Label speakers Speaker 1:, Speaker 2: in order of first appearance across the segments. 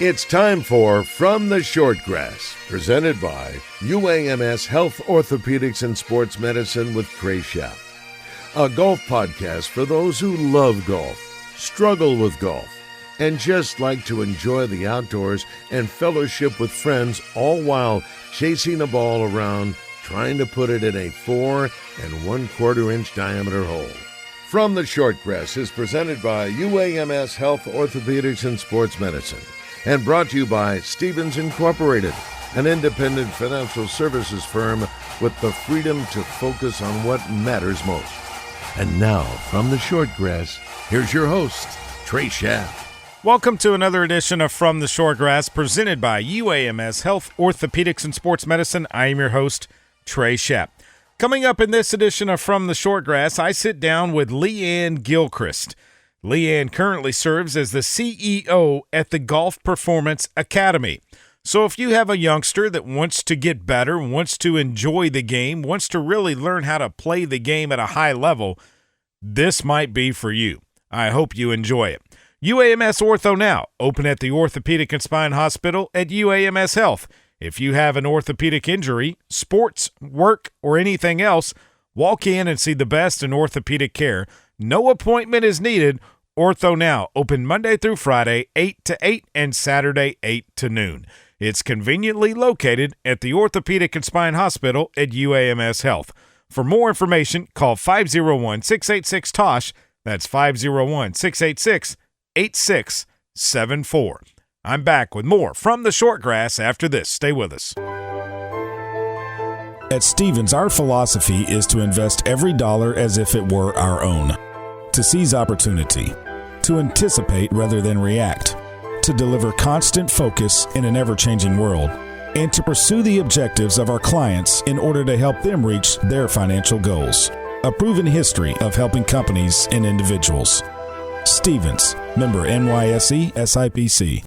Speaker 1: It's time for From the Shortgrass, presented by UAMS Health Orthopedics and Sports Medicine with Trey Schaap. A golf podcast for those who love golf, struggle with golf, and just like to enjoy the outdoors and fellowship with friends, all while chasing a ball around, trying to put it in a 4 1/4 inch diameter hole. From the Shortgrass is presented by UAMS Health Orthopedics and Sports Medicine, and brought to you by Stevens Incorporated, an independent financial services firm with the freedom to focus on what matters most. And now, from the Shortgrass, here's your host, Trey Schaap.
Speaker 2: Welcome to another edition of From the Shortgrass, presented by UAMS Health Orthopedics and Sports Medicine. I am your host, Trey Schaap. Coming up in this edition of From the Shortgrass, I sit down with Leanne Gilchrist. Leanne currently serves as the CEO at the Golf Performance Academy. So if you have a youngster that wants to get better, wants to enjoy the game, wants to really learn how to play the game at a high level, this might be for you. I hope you enjoy it. UAMS Ortho Now, open at the Orthopedic and Spine Hospital at UAMS Health. If you have an orthopedic injury, sports, work, or anything else, walk in and see the best in orthopedic care. No appointment is needed. Ortho Now, open Monday through Friday, 8 to 8, and Saturday, 8 to noon. It's conveniently located at the Orthopedic and Spine Hospital at UAMS Health. For more information, call 501-686-TOSH. That's 501-686-8674. I'm back with more From the Shortgrass after this. Stay with us.
Speaker 3: At Stevens, our philosophy is to invest every dollar as if it were our own, to seize opportunity, to anticipate rather than react, to deliver constant focus in an ever-changing world, and to pursue the objectives of our clients in order to help them reach their financial goals. A proven history of helping companies and individuals. Stevens, member NYSE SIPC.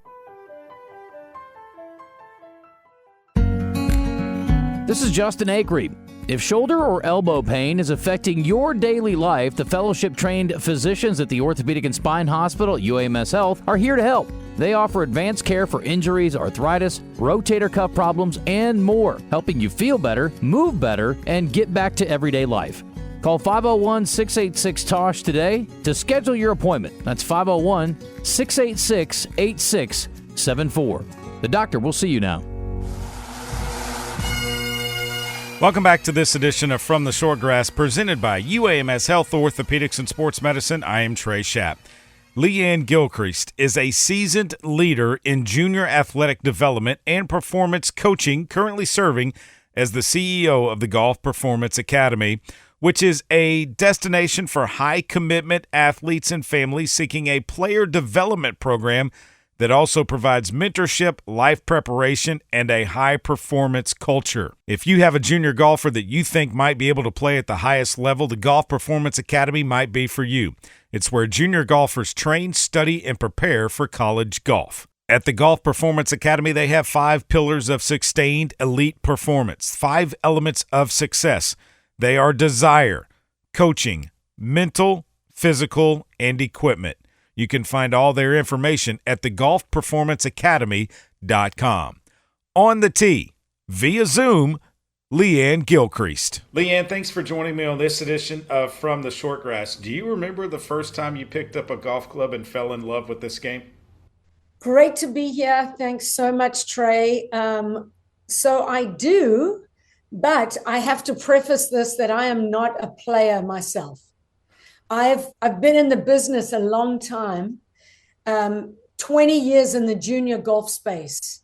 Speaker 4: This is Justin Acree. If shoulder or elbow pain is affecting your daily life, the fellowship-trained physicians at the Orthopedic and Spine Hospital at UAMS Health are here to help. They offer advanced care for injuries, arthritis, rotator cuff problems, and more, helping you feel better, move better, and get back to everyday life. Call 501-686-TOSH today to schedule your appointment. That's 501-686-8674. The doctor will see you now.
Speaker 2: Welcome back to this edition of From the Shortgrass, presented by UAMS Health Orthopedics and Sports Medicine. I am Trey Schaap. Leanne Gilchrist is a seasoned leader in junior athletic development and performance coaching, currently serving as the CEO of the Golf Performance Academy, which is a destination for high-commitment athletes and families seeking a player development program that also provides mentorship, life preparation, and a high-performance culture. If you have a junior golfer that you think might be able to play at the highest level, the Golf Performance Academy might be for you. It's where junior golfers train, study, and prepare for college golf. At the Golf Performance Academy, they have 5 pillars of sustained elite performance, 5 elements of success. They are desire, coaching, mental, physical, and equipment. You can find all their information at thegolfperformanceacademy.com. On the tee, via Zoom, Leanne Gilchrist. Leanne, thanks for joining me on this edition of From the Shortgrass. Do you remember the first time you picked up a golf club and fell in love with this game?
Speaker 5: Great to be here. Thanks so much, Trey. So I do, but I have to preface this that I am not a player myself. I've been in the business a long time, 20 years in the junior golf space,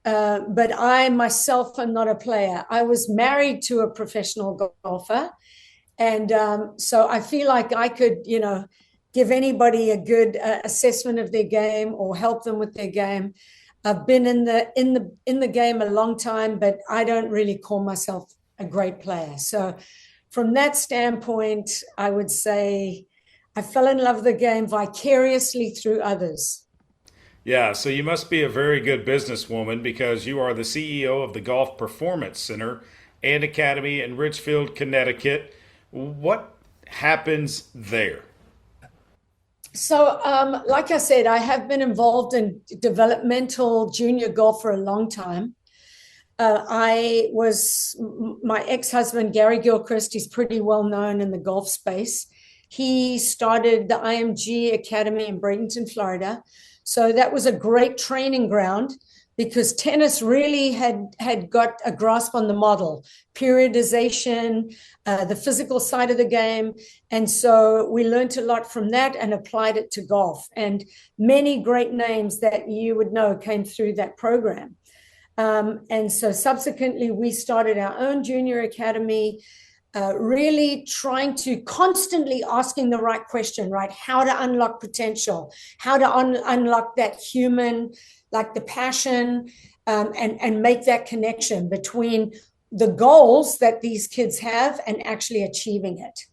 Speaker 5: but I myself am not a player. I was married to a professional golfer, and so I feel like I could, give anybody a good assessment of their game or help them with their game. I've been in the game a long time, but I don't really call myself a great player. So from that standpoint, I would say I fell in love with the game vicariously through others.
Speaker 2: Yeah, so you must be a very good businesswoman because you are the CEO of the Golf Performance Center and Academy in Richfield, Connecticut. What happens there?
Speaker 5: Like I said, I have been involved in developmental junior golf for a long time. My ex-husband, Gary Gilchrist, he's pretty well known in the golf space. He started the IMG Academy in Bradenton, Florida. So that was a great training ground because tennis really had got a grasp on the model, periodization, the physical side of the game. And so we learned a lot from that and applied it to golf. And many great names that you would know came through that program. And so subsequently, we started our own junior academy, really trying to constantly asking the right question, right? How to unlock potential, how to unlock that human, like the passion, and make that connection between the goals that these kids have and actually achieving it.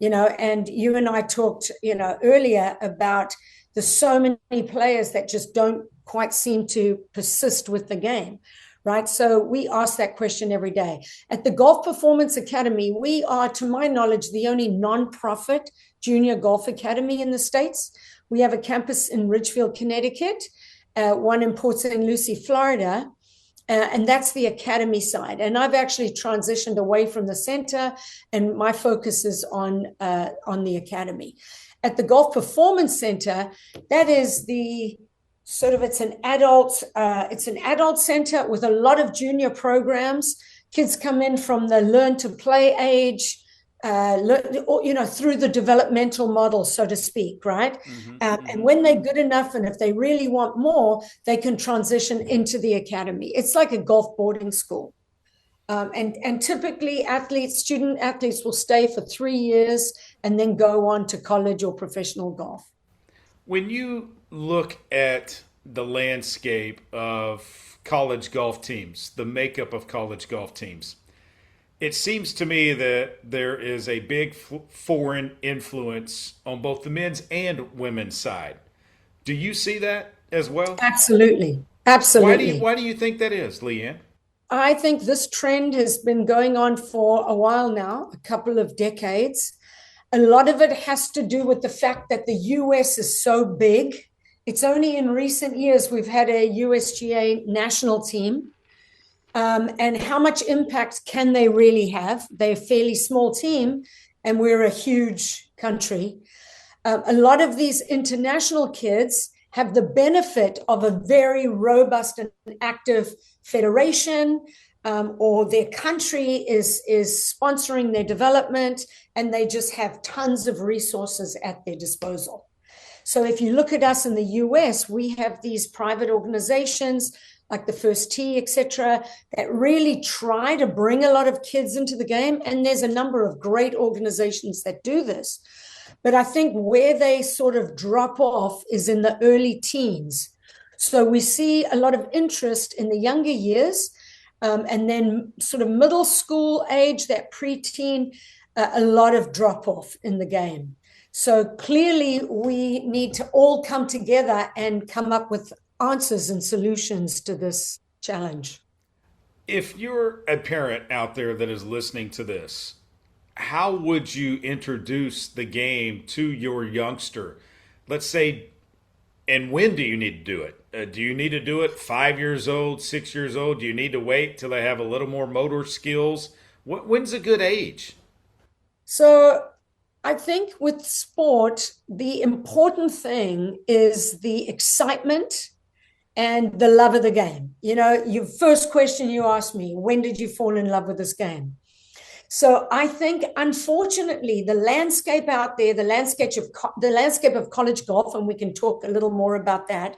Speaker 5: And you and I talked, earlier about there's so many players that just don't quite seem to persist with the game, right? So we ask that question every day. At the Golf Performance Academy, we are, to my knowledge, the only nonprofit junior golf academy in the States. We have a campus in Ridgefield, Connecticut, one in Port St. Lucie, Florida, and that's the academy side. And I've actually transitioned away from the center, and my focus is on the academy. At the Golf Performance Center, that is it's an adult center with a lot of junior programs. Kids come in from the learn to play age, through the developmental model, so to speak, right? And when they're good enough, and if they really want more, they can transition into the academy. It's like a golf boarding school. And typically student athletes will stay for 3 years and then go on to college or professional golf.
Speaker 2: When you look at the landscape of college golf teams, the makeup of college golf teams, it seems to me that there is a big foreign influence on both the men's and women's side. Do you see that as well?
Speaker 5: Absolutely. Absolutely.
Speaker 2: Why do you think that is, Leanne?
Speaker 5: I think this trend has been going on for a while now, a couple of decades. A lot of it has to do with the fact that the US is so big. It's only in recent years we've had a USGA national team. And how much impact can they really have? They're a fairly small team, and we're a huge country. A lot of these international kids have the benefit of a very robust and active federation, or their country is sponsoring their development, and they just have tons of resources at their disposal. So if you look at us in the US, we have these private organizations like the First Tee, et cetera, that really try to bring a lot of kids into the game. And there's a number of great organizations that do this. But I think where they sort of drop off is in the early teens. So we see a lot of interest in the younger years, and then sort of middle school age, that preteen, a lot of drop off in the game. So clearly we need to all come together and come up with answers and solutions to this challenge.
Speaker 2: If you're a parent out there that is listening to this, how would you introduce the game to your youngster? Let's say, and when do you need to do it? Do you need to do it 5 years old, 6 years old? Do you need to wait till they have a little more motor skills? When's a good age?
Speaker 5: So I think with sport, the important thing is the excitement and the love of the game. Your first question you asked me, when did you fall in love with this game? So I think, unfortunately, the landscape out there, the landscape of college golf, and we can talk a little more about that,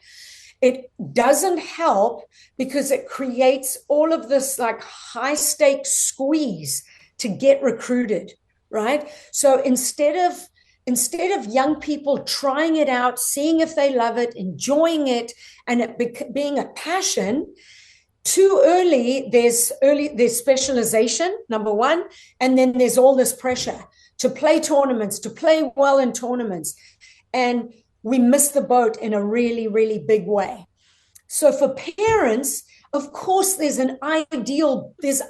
Speaker 5: it doesn't help because it creates all of this like high stakes squeeze to get recruited, right? So instead of young people trying it out, seeing if they love it, enjoying it, and it being a passion, too early, there's specialization, number one, and then there's all this pressure to play tournaments, to play well in tournaments. And we miss the boat in a really, really big way. So for parents, of course, there's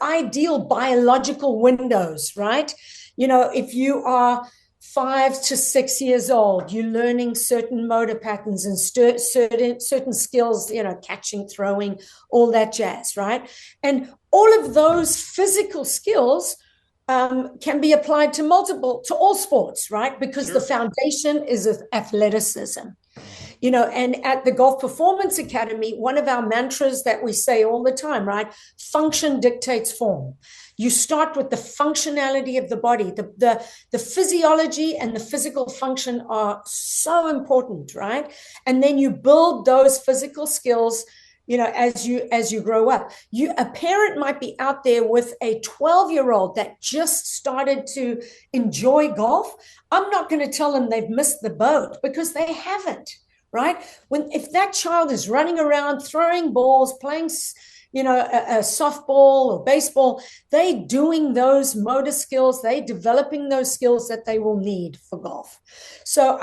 Speaker 5: ideal biological windows, right? If you are 5 to 6 years old, you're learning certain motor patterns and certain skills, catching, throwing, all that jazz, right? And all of those physical skills can be applied to all sports, right? Because the foundation is athleticism. And at the Golf Performance Academy, one of our mantras that we say all the time, right? Function dictates form. You start with the functionality of the body. The physiology and the physical function are so important, right? And then you build those physical skills, as you grow up. A parent might be out there with a 12-year-old that just started to enjoy golf. I'm not going to tell them they've missed the boat, because they haven't. Right? If that child is running around, throwing balls, playing, a softball or baseball, they doing those motor skills, they developing those skills that they will need for golf. So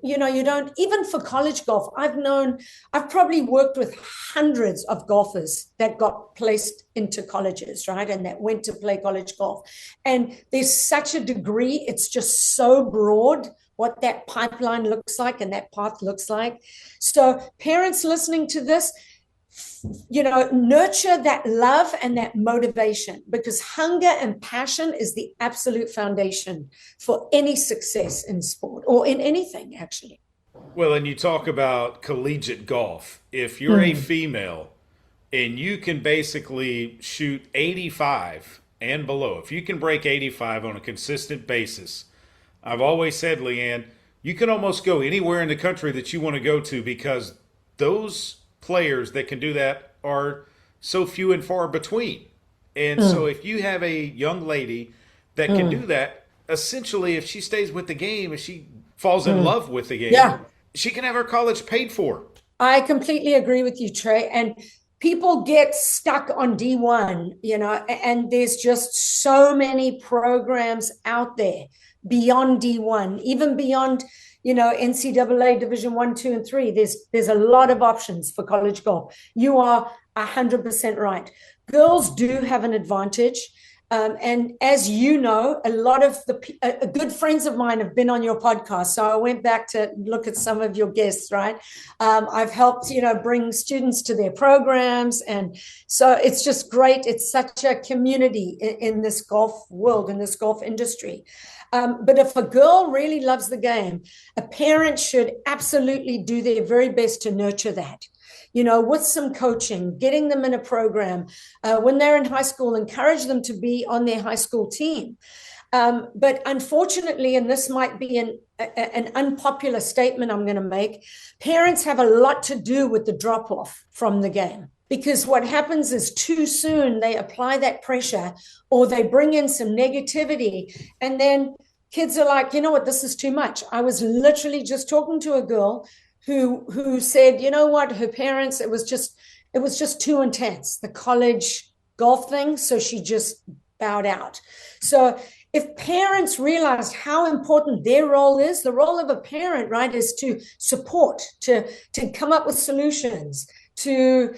Speaker 5: you don't, even for college golf, I've probably worked with hundreds of golfers that got placed into colleges, right? And that went to play college golf. And there's such a degree, it's just so broad what that pipeline looks like and that path looks like. So parents listening to this, nurture that love and that motivation, because hunger and passion is the absolute foundation for any success in sport or in anything, actually.
Speaker 2: Well, and you talk about collegiate golf. If you're a female and you can basically shoot 85 and below, if you can break 85 on a consistent basis, I've always said, Leanne, you can almost go anywhere in the country that you want to go to, because those players that can do that are so few and far between. And so if you have a young lady that can do that, essentially if she stays with the game, if she falls in love with the game, she can have her college paid for.
Speaker 5: I completely agree with you, Trey. And people get stuck on D1, and there's just so many programs out there beyond D1, even beyond, NCAA Division 1, 2, and 3. There's a lot of options for college golf. You are 100% right. Girls do have an advantage. And as you know, a lot of good friends of mine have been on your podcast. So I went back to look at some of your guests, right? I've helped, bring students to their programs. And so it's just great. It's such a community in this golf world, in this golf industry. But if a girl really loves the game, a parent should absolutely do their very best to nurture that. With some coaching, getting them in a program. When they're in high school, encourage them to be on their high school team. But unfortunately, and this might be an unpopular statement I'm going to make, parents have a lot to do with the drop-off from the game. Because what happens is too soon they apply that pressure, or they bring in some negativity, and then kids are like, you know what, this is too much. I was literally just talking to a girl who said, you know what, her parents, it was just too intense, the college golf thing. So she just bowed out. So if parents realized how important their role is, the role of a parent, right, is to support, to come up with solutions, to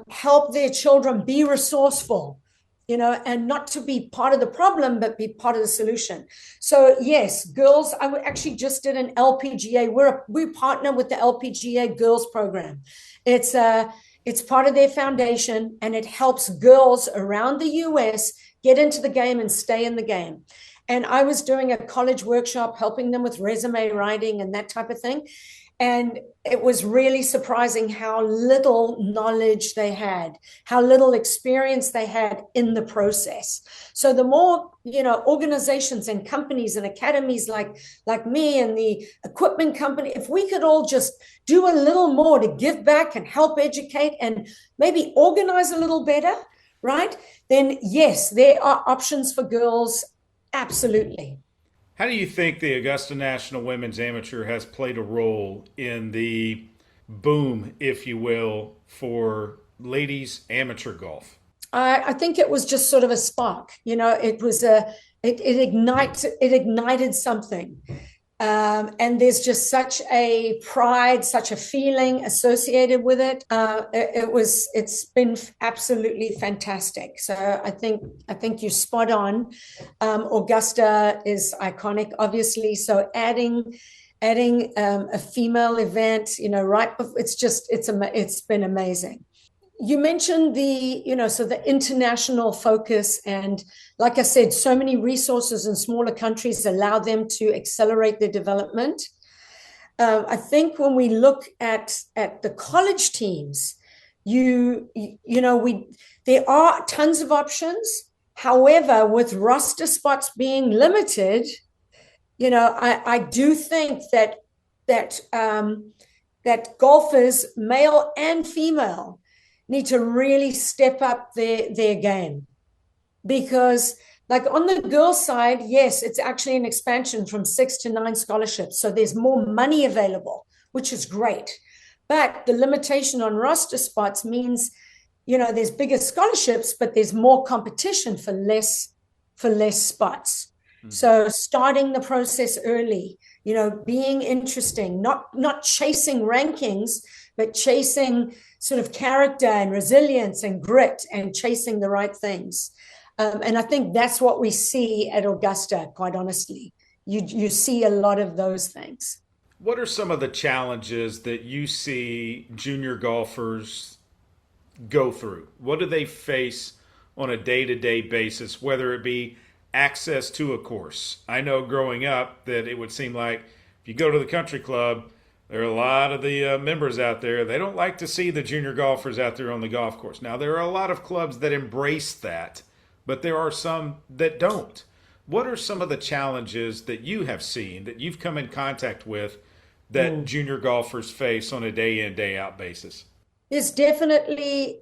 Speaker 5: help their children be resourceful, and not to be part of the problem, but be part of the solution. So yes, girls, I actually just did an LPGA. We partner with the LPGA girls program. It's part of their foundation, and it helps girls around the US get into the game and stay in the game. And I was doing a college workshop, helping them with resume writing and that type of thing. And it was really surprising how little knowledge they had, how little experience they had in the process. So the more, organizations and companies and academies like me and the equipment company, if we could all just do a little more to give back and help educate and maybe organize a little better, right? Then yes, there are options for girls. Absolutely.
Speaker 2: How do you think the Augusta National Women's Amateur has played a role in the boom, if you will, for ladies amateur golf?
Speaker 5: I think it was just sort of a spark. It was it ignited something. And there's just such a pride, such a feeling associated with it. It's been absolutely fantastic. So I think you're spot on. Augusta is iconic, obviously. So adding a female event, right before, it's been amazing. You mentioned the international focus, and like I said, so many resources in smaller countries allow them to accelerate their development. I think when we look at the college teams, there are tons of options. However, with roster spots being limited, I do think that golfers, male and female, need to really step up their game, because like on the girls' side, yes, it's actually an expansion from 6 to 9 scholarships. So there's more money available, which is great. But the limitation on roster spots means, there's bigger scholarships, but there's more competition for less spots. Mm-hmm. So starting the process early, being interesting, not chasing rankings, but chasing sort of character and resilience and grit and chasing the right things. And I think that's what we see at Augusta, quite honestly. You see a lot of those things.
Speaker 2: What are some of the challenges that you see junior golfers go through? What do they face on a day-to-day basis, whether it be access to a course? I know growing up that it would seem like if you go to the country club, there are a lot of the members out there, they don't like to see the junior golfers out there on the golf course. Now, there are a lot of clubs that embrace that, but there are some that don't. What are some of the challenges that you have seen, that you've come in contact with, that junior golfers face on a day in, day out basis?
Speaker 5: There's definitely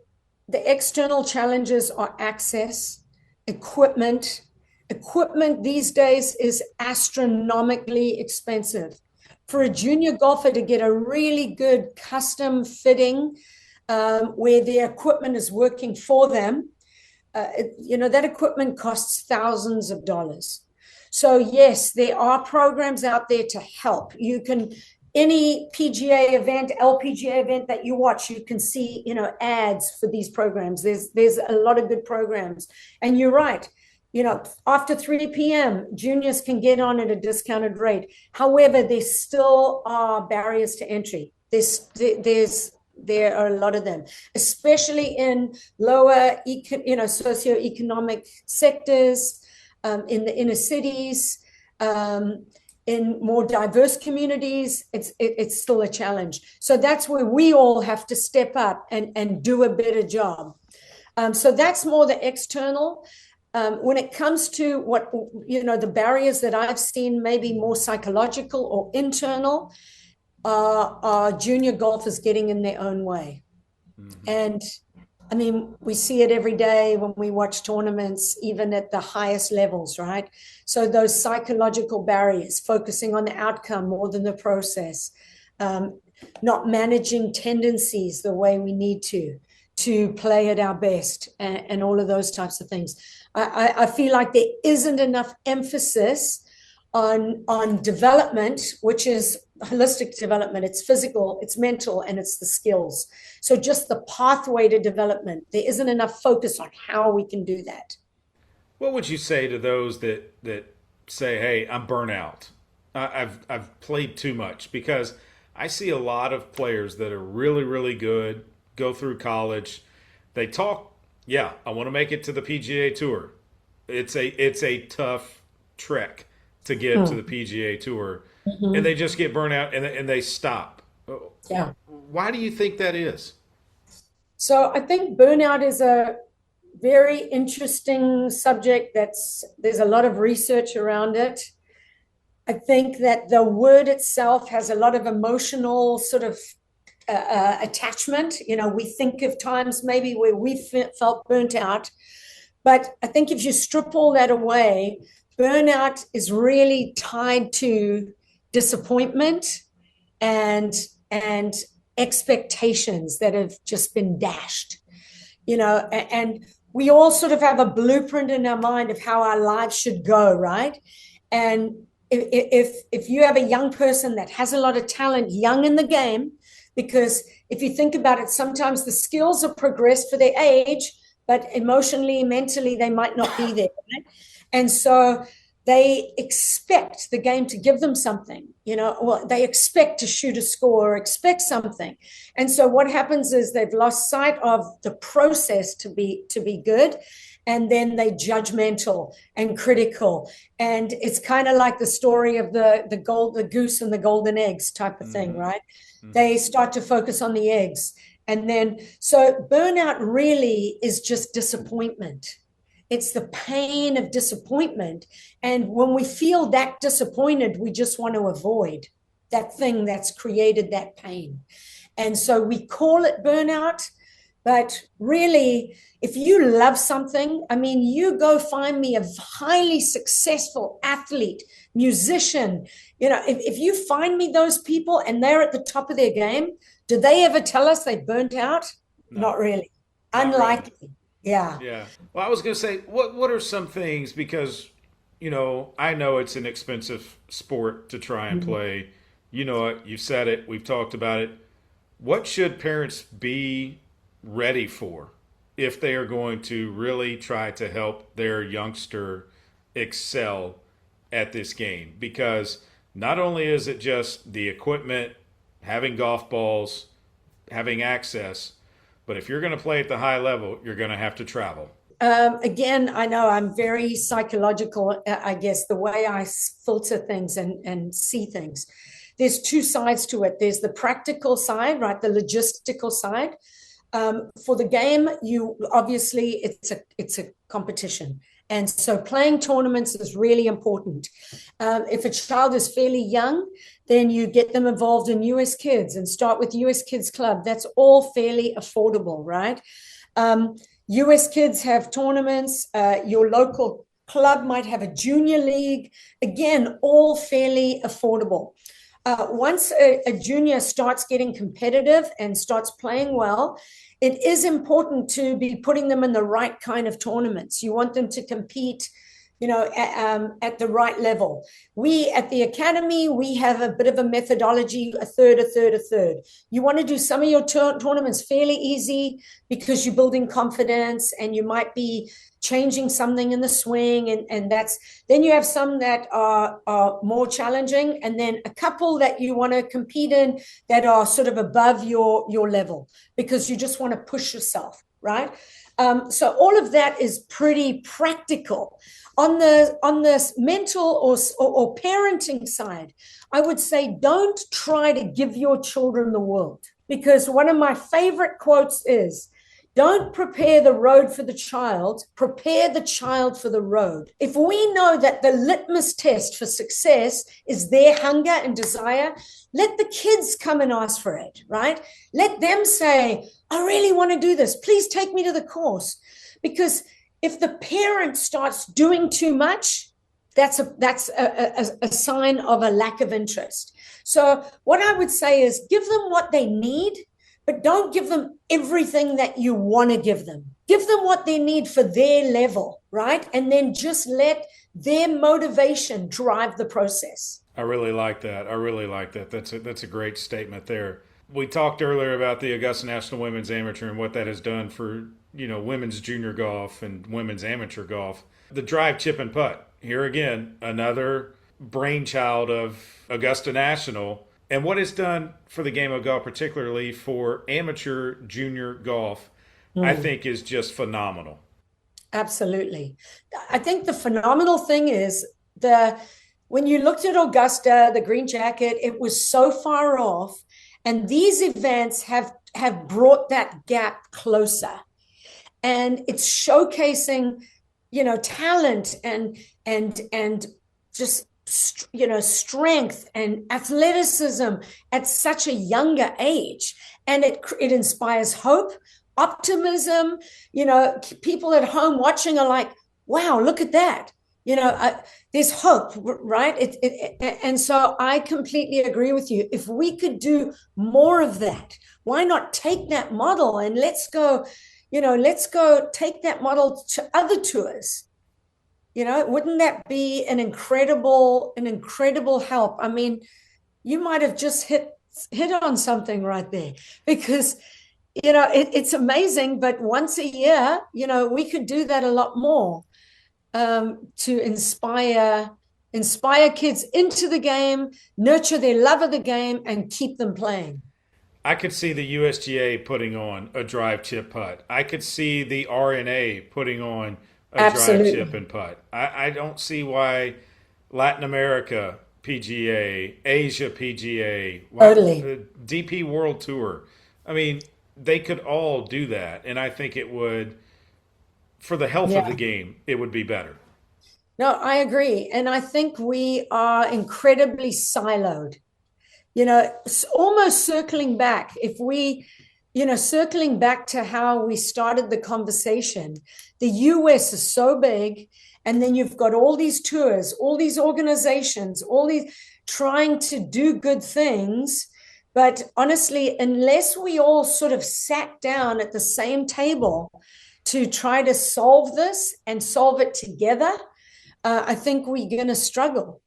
Speaker 5: the external challenges are access, equipment. Equipment these days is astronomically expensive. For a junior golfer to get a really good custom fitting where their equipment is working for them, that equipment costs thousands of dollars. So yes, there are programs out there to help. You can, any PGA event, LPGA event that you watch, you can see, ads for these programs. There's a lot of good programs. And you're right. After 3 p.m., juniors can get on at a discounted rate. However, there still are barriers to entry. There are a lot of them, especially in lower, socioeconomic sectors, in the inner cities, in more diverse communities. It's still a challenge. So that's where we all have to step up and do a better job. So that's more the external. When it comes to what, the barriers that I've seen, maybe more psychological or internal, are junior golfers getting in their own way. Mm-hmm. And I mean, we see it every day when we watch tournaments, even at the highest levels, right? So those psychological barriers, focusing on the outcome more than the process, not managing tendencies the way we need to play at our best, and all of those types of things. I feel like there isn't enough emphasis on development, which is holistic development. It's physical, it's mental, and it's the skills. So just the pathway to development, there isn't enough focus on how we can do that.
Speaker 2: What would you say to those that say, hey, I'm burnt out? I've played too much? Because I see a lot of players that are really, really good, go through college. They talk, yeah, I want to make it to the PGA Tour. It's a tough trek to get to the PGA Tour. Mm-hmm. And they just get burnt out and they stop.
Speaker 5: Yeah.
Speaker 2: Why do you think that is?
Speaker 5: So I think burnout is a very interesting subject. There's a lot of research around it. I think that the word itself has a lot of emotional sort of attachment. We think of times maybe where we felt burnt out. But I think if you strip all that away, burnout is really tied to disappointment and expectations that have just been dashed, and we all sort of have a blueprint in our mind of how our lives should go, right? And if you have a young person that has a lot of talent young in the game, because if you think about it, sometimes the skills are progressed for their age, but emotionally, mentally, they might not be there. Right? And so they expect the game to give them something, well, they expect to shoot a score or expect something. And so what happens is they've lost sight of the process to be good. And then they judgmental and critical. And it's kind of like the story of the goose and the golden eggs type of thing, right? Mm-hmm. They start to focus on the eggs. And then, so burnout really is just disappointment. It's the pain of disappointment. And when we feel that disappointed, we just want to avoid that thing that's created that pain. And so we call it burnout, but really, if you love something, I mean, you go find me a highly successful athlete, musician, if you find me those people and they're at the top of their game, do they ever tell us they burnt out? No. Not really. Unlikely. Really. Yeah.
Speaker 2: Yeah. Well, I was going to say, what are some things, because, I know it's an expensive sport to try and play. You know it. You've said it. We've talked about it. What should parents be ready for if they are going to really try to help their youngster excel at this game? Because not only is it just the equipment, having golf balls, having access, but if you're going to play at the high level, you're going to have to travel.
Speaker 5: Again, I know I'm very psychological, I guess, the way I filter things and see things. There's two sides to it. There's the practical side, right? The logistical side. For the game, obviously it's a competition. And so playing tournaments is really important. If a child is fairly young, then you get them involved in US Kids and start with US Kids Club. That's all fairly affordable, right? US Kids have tournaments. Your local club might have a junior league. Again, all fairly affordable. Once a junior starts getting competitive and starts playing well, it is important to be putting them in the right kind of tournaments. You want them to compete, at the right level. We at the academy, we have a bit of a methodology, a third. You want to do some of your tournaments fairly easy because you're building confidence and you might be changing something in the swing, and then you have some that are more challenging, and then a couple that you want to compete in that are sort of above your level because you just want to push yourself, right? So all of that is pretty practical. On the mental or parenting side, I would say don't try to give your children the world, because one of my favorite quotes is, don't prepare the road for the child, prepare the child for the road. If we know that the litmus test for success is their hunger and desire, let the kids come and ask for it, right? Let them say, I really want to do this. Please take me to the course. Because if the parent starts doing too much, that's a sign of a lack of interest. So what I would say is give them what they need, but don't give them everything that you want to give them. Give them what they need for their level, right? And then just let their motivation drive the process.
Speaker 2: I really like that. That's a great statement there. We talked earlier about the Augusta National Women's Amateur and what that has done for, women's junior golf and women's amateur golf. The drive, chip, and putt. Here again, another brainchild of Augusta National. And what it's done for the game of golf, particularly for amateur junior golf, I think is just phenomenal.
Speaker 5: Absolutely. I think the phenomenal thing is when you looked at Augusta, the Green Jacket, it was so far off. And these events have brought that gap closer. And it's showcasing, talent and just strength and athleticism at such a younger age. And it inspires hope, optimism. People at home watching are like, wow, look at that. There's hope, right? And so I completely agree with you. If we could do more of that, why not take that model and let's go take that model to other tours. Wouldn't that be an incredible help? I mean, you might have just hit on something right there, because it's amazing, but once a year, we could do that a lot more, to inspire kids into the game, nurture their love of the game, and keep them playing.
Speaker 2: I could see the USGA putting on a drive, chip, putt. I could see the RNA putting on a
Speaker 5: Absolutely.
Speaker 2: drive, chip, and putt. I don't see why Latin America PGA, Asia PGA,
Speaker 5: Totally.
Speaker 2: DP World Tour. I mean, they could all do that, and I think it would, for the health of the game, it would be better.
Speaker 5: No, I agree. And I think we are incredibly siloed. Almost circling back, circling back to how we started the conversation, the US is so big, and then you've got all these tours, all these organizations, all these trying to do good things. But honestly, unless we all sort of sat down at the same table to try to solve this and solve it together, I think we're going to struggle.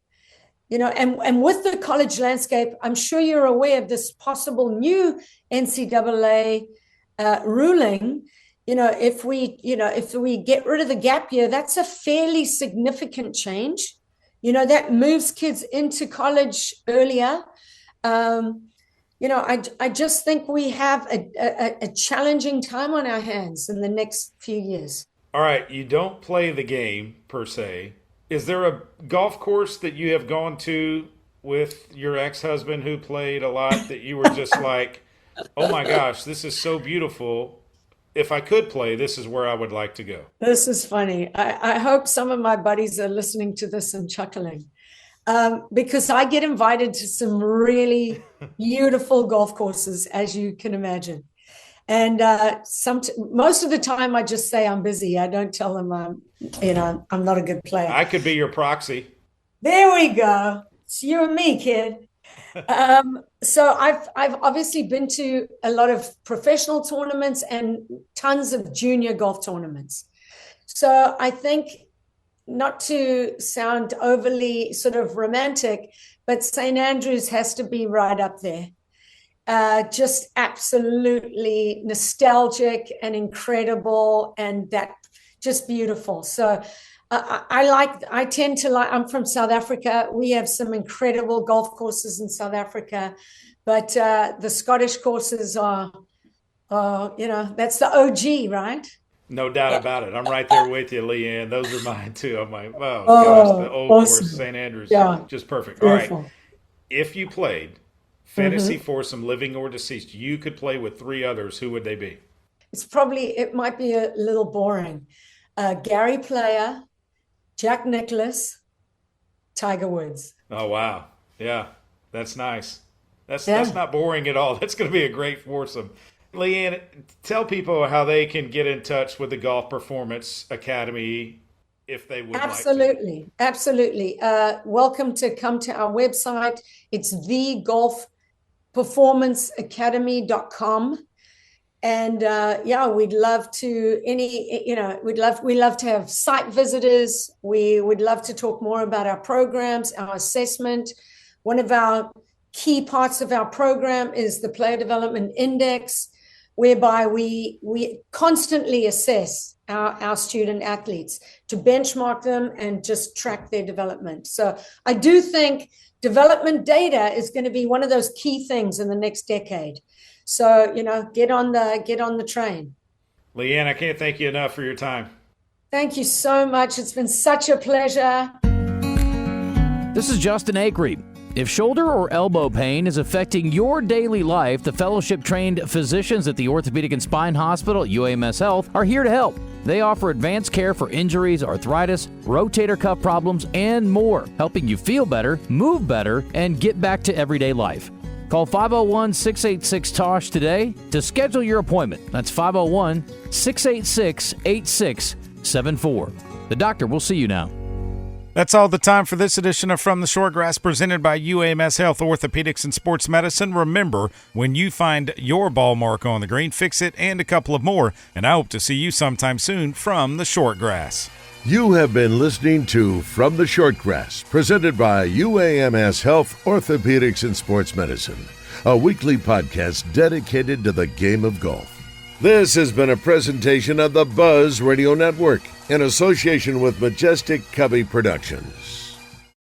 Speaker 5: And with the college landscape, I'm sure you're aware of this possible new NCAA ruling. If we get rid of the gap year, that's a fairly significant change. That moves kids into college earlier. I just think we have a challenging time on our hands in the next few years.
Speaker 2: All right, you don't play the game per se. Is there a golf course that you have gone to with your ex-husband who played a lot that you were just like, oh my gosh, this is so beautiful. If I could play, this is where I would like to go?
Speaker 5: This is funny. I hope some of my buddies are listening to this and chuckling, because I get invited to some really beautiful golf courses, as you can imagine. And most of the time I just say I'm busy. I don't tell them I'm not a good player.
Speaker 2: I could be your proxy.
Speaker 5: There we go. It's you and me, kid. So I've obviously been to a lot of professional tournaments and tons of junior golf tournaments. So I think, not to sound overly sort of romantic, but St. Andrews has to be right up there. Just absolutely nostalgic and incredible, and that just beautiful. So I tend to like, I'm from South Africa. We have some incredible golf courses in South Africa, but the Scottish courses are, that's the OG, right?
Speaker 2: No doubt about it. I'm right there with you, Leanne. Those are mine too. I'm like, oh gosh, the old
Speaker 5: awesome.
Speaker 2: course, St. Andrews, just perfect.
Speaker 5: Beautiful.
Speaker 2: All right. If you played fantasy foursome, living or deceased, you could play with three others, who would they be? It might be a little boring. Gary Player, Jack Nicklaus, Tiger Woods. Oh, wow. Yeah, that's nice. That's not boring at all. That's going to be a great foursome. Leanne, tell people how they can get in touch with the Golf Performance Academy if they would like to. Absolutely. Welcome to come to our website. It's thegolfperformanceacademy.com. And we'd love to we'd love to have site visitors. We would love to talk more about our programs, our assessment. One of our key parts of our program is the Player Development Index, whereby we constantly assess our student athletes to benchmark them and just track their development. So I do think development data is going to be one of those key things in the next decade. So, get on the train. Leanne, I can't thank you enough for your time. Thank you so much. It's been such a pleasure.
Speaker 4: This is Justin Acree. If shoulder or elbow pain is affecting your daily life, the fellowship-trained physicians at the Orthopedic and Spine Hospital, UAMS Health, are here to help. They offer advanced care for injuries, arthritis, rotator cuff problems, and more, helping you feel better, move better, and get back to everyday life. Call 501-686-TOSH today to schedule your appointment. That's 501-686-8674. The doctor will see you now.
Speaker 2: That's all the time for this edition of From the Shortgrass, presented by UAMS Health, Orthopedics, and Sports Medicine. Remember, when you find your ball mark on the green, fix it and a couple of more. And I hope to see you sometime soon from the Shortgrass.
Speaker 1: You have been listening to From the Shortgrass, presented by UAMS Health, Orthopedics, and Sports Medicine, a weekly podcast dedicated to the game of golf. This has been a presentation of the Buzz Radio Network in association with Majestic Cubby Productions.